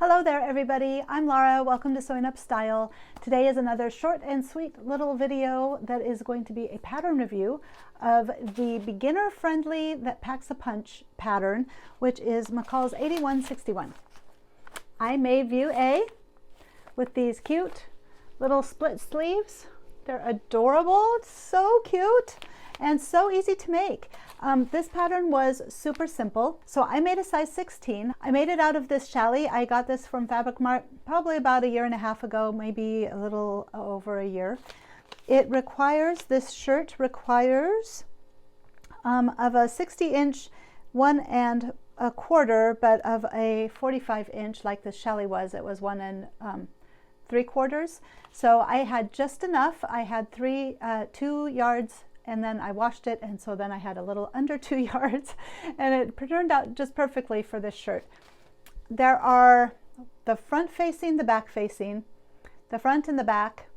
Hello there everybody, I'm Laura. Welcome to Sewing Up Style. Today is another short and sweet little video that is going to be a pattern review of the beginner friendly that packs a punch pattern, which is McCalls 8161. I made view A with these cute little split sleeves. They're adorable, so cute, and so easy to make. This pattern was super simple. So I made a size 16. I made it out of this challis. I got this from Fabric Mart probably about 1.5 years ago, maybe a little over a year. This shirt requires of a 60-inch 1 1/4, but of a 45-inch like the challis was. It was 1 3/4. So I had just enough. I had 2 yards, and then I washed it, and so then I had a little under 2 yards, and it turned out just perfectly for this shirt. There are the front facing, the back facing, the front and the back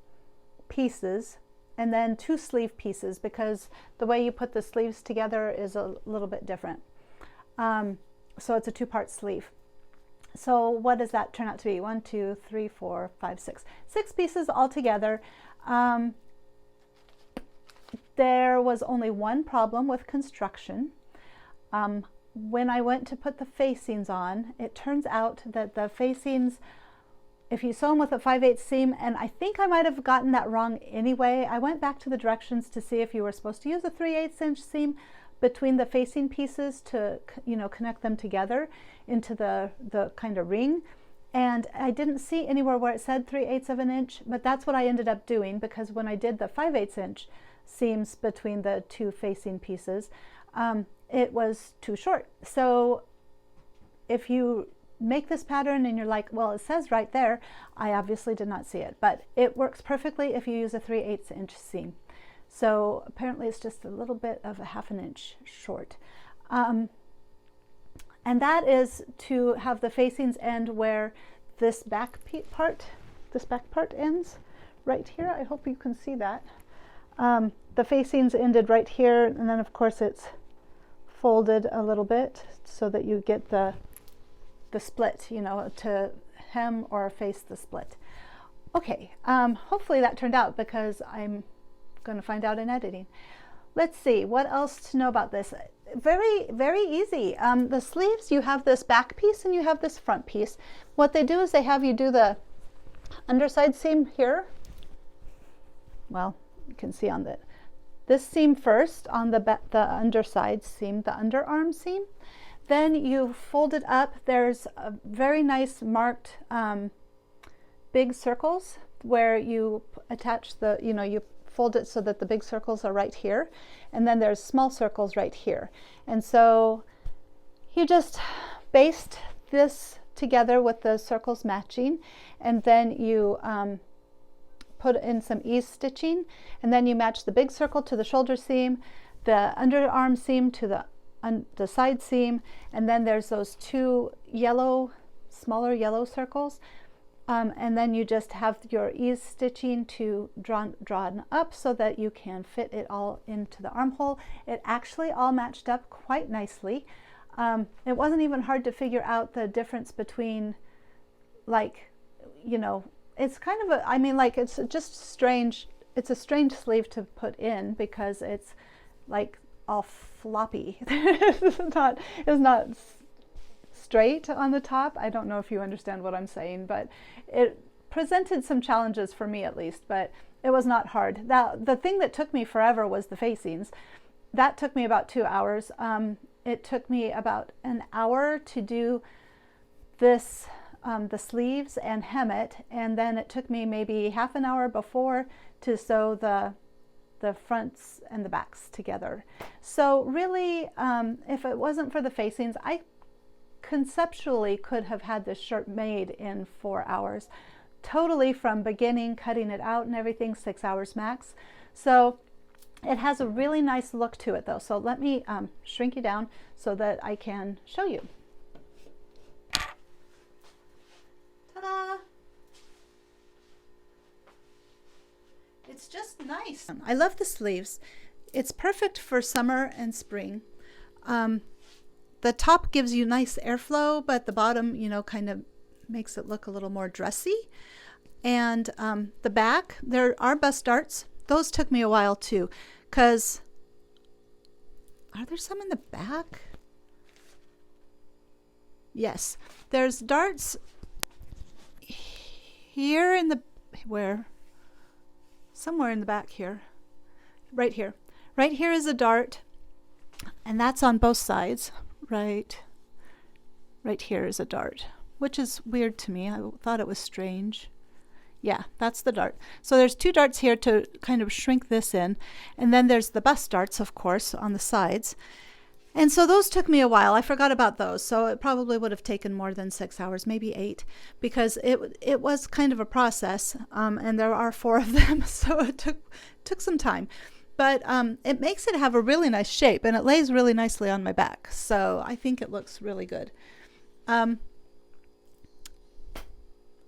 pieces, and then 2 sleeve pieces, because the way you put the sleeves together is a little bit different. So it's a 2-part sleeve. So what does that turn out to be? 1, 2, 3, 4, 5, 6. 6 pieces altogether. There was only one problem with construction. When I went to put the facings on, it turns out that the facings, if you sew them with a 5/8 seam, and I think I might have gotten that wrong anyway, I went back to the directions to see if you were supposed to use a 3/8 inch seam between the facing pieces to, connect them together into the kind of ring. And I didn't see anywhere where it said 3/8 of an inch, but that's what I ended up doing, because when I did the 5/8 inch seams between the 2 facing pieces, it was too short. So if you make this pattern and you're like, well, it says right there, I obviously did not see it, but it works perfectly if you use a 3/8 inch seam. So apparently it's just a little bit of a 1/2 inch short. And that is to have the facings end where this back part ends right here. I hope you can see that. The facings ended right here, and then of course it's folded a little bit so that you get the split, to hem or face the split. Okay, hopefully that turned out, because I'm going to find out in editing. Let's see what else to know about this. Very, very easy. The sleeves, you have this back piece and you have this front piece. What they do is they have you do the underside seam here. Well, you can see on this seam first, on the underside seam, the underarm seam. Then you fold it up. There's a very nice marked big circles where you attach you fold it so that the big circles are right here, and then there's small circles right here. And so you just baste this together with the circles matching, and then you put in some ease stitching, and then you match the big circle to the shoulder seam, the underarm seam to the side seam, and then there's those 2 smaller yellow circles. And then you just have your ease stitching drawn up so that you can fit it all into the armhole. It actually all matched up quite nicely. It wasn't even hard to figure out the difference between, it's kind of it's just strange. It's a strange sleeve to put in, because it's like all floppy. It's not straight on the top. I don't know if you understand what I'm saying, but it presented some challenges for me, at least, but it was not hard. The thing that took me forever was the facings. That took me about 2 hours. It took me about an hour to do this, the sleeves and hem it, and then it took me maybe half an hour before to sew the fronts and the backs together. So really, if it wasn't for the facings, I conceptually could have had this shirt made in 4 hours, totally from beginning, cutting it out and everything, 6 hours max. So it has a really nice look to it though. So let me shrink you down so that I can show you. Ta-da! It's just nice. I love the sleeves. It's perfect for summer and spring. The top gives you nice airflow, but the bottom, kind of makes it look a little more dressy. And the back, there are bust darts. Those took me a while too, because are there some in the back? Yes, there's darts here in the, where? Somewhere in the back here. Right here. Right here is a dart, and that's on both sides. Right here is a dart, which is weird to me. I thought it was strange. Yeah, that's the dart. So there's 2 darts here to kind of shrink this in, and then there's the bust darts, of course, on the sides. And so those took me a while. I forgot about those, so it probably would have taken more than 6 hours, maybe 8, because it was kind of a process, and there are 4 of them, so it took some time. But it makes it have a really nice shape, and it lays really nicely on my back, so I think it looks really good.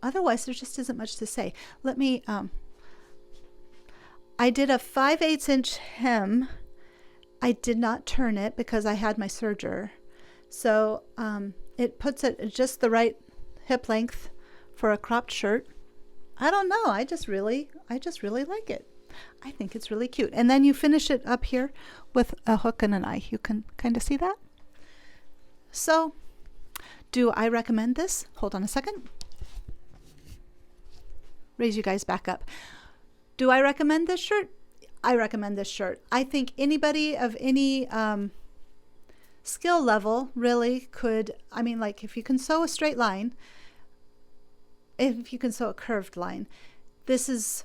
Otherwise, there just isn't much to say. Let me, I did a 5/8 inch hem. I did not turn it because I had my serger. So it puts it at just the right hip length for a cropped shirt. I don't know. I just really like it. I think it's really cute. And then you finish it up here with a hook and an eye. You can kind of see that. So do I recommend this? Hold on a second. Raise you guys back up. Do I recommend this shirt? I recommend this shirt. I think anybody of any skill level really could, I mean, like if you can sew a straight line, if you can sew a curved line, this is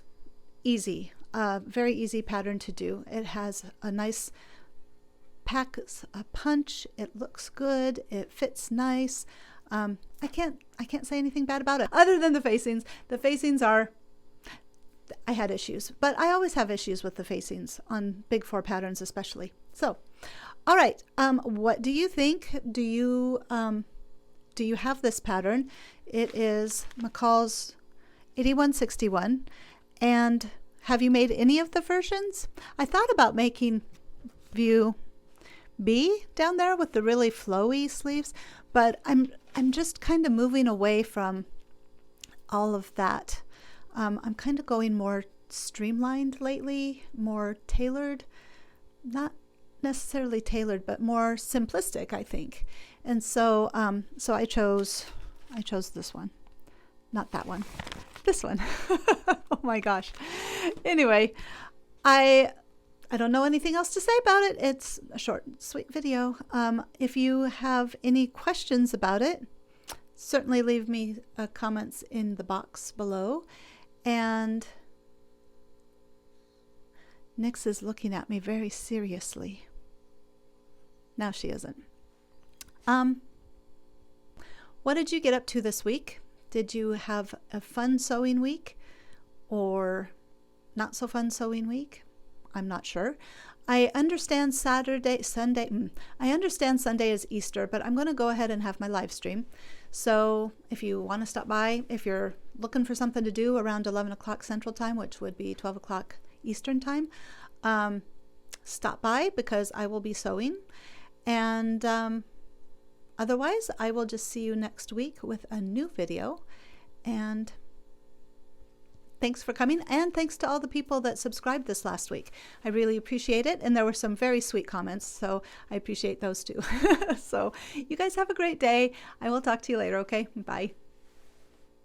easy, very easy pattern to do. It has a nice pack, a punch, it looks good, it fits nice. I can't say anything bad about it other than the facings. The facings are, I had issues, but I always have issues with the facings on big 4 patterns especially. So, all right, what do you think? Do you have this pattern? It is McCalls 8161, and have you made any of the versions? I thought about making view B down there with the really flowy sleeves, but I'm just kind of moving away from all of that. I'm kind of going more streamlined lately, more tailored, not necessarily tailored, but more simplistic, I think. And so so I chose this one, not that one, this one. Oh my gosh. Anyway, I don't know anything else to say about it. It's a short, sweet video. If you have any questions about it, certainly leave me comments in the box below. And Nyx is looking at me very seriously. Now she isn't. What did you get up to this week? Did you have a fun sewing week or not so fun sewing week? I'm not sure. I understand Sunday is Easter, but I'm going to go ahead and have my live stream. So if you want to stop by, if you're looking for something to do around 11 o'clock Central Time, which would be 12 o'clock Eastern Time, stop by because I will be sewing. And otherwise, I will just see you next week with a new video. And thanks for coming, and thanks to all the people that subscribed this last week. I really appreciate it, and there were some very sweet comments, so I appreciate those too. So you guys have a great day. I will talk to you later, okay? Bye.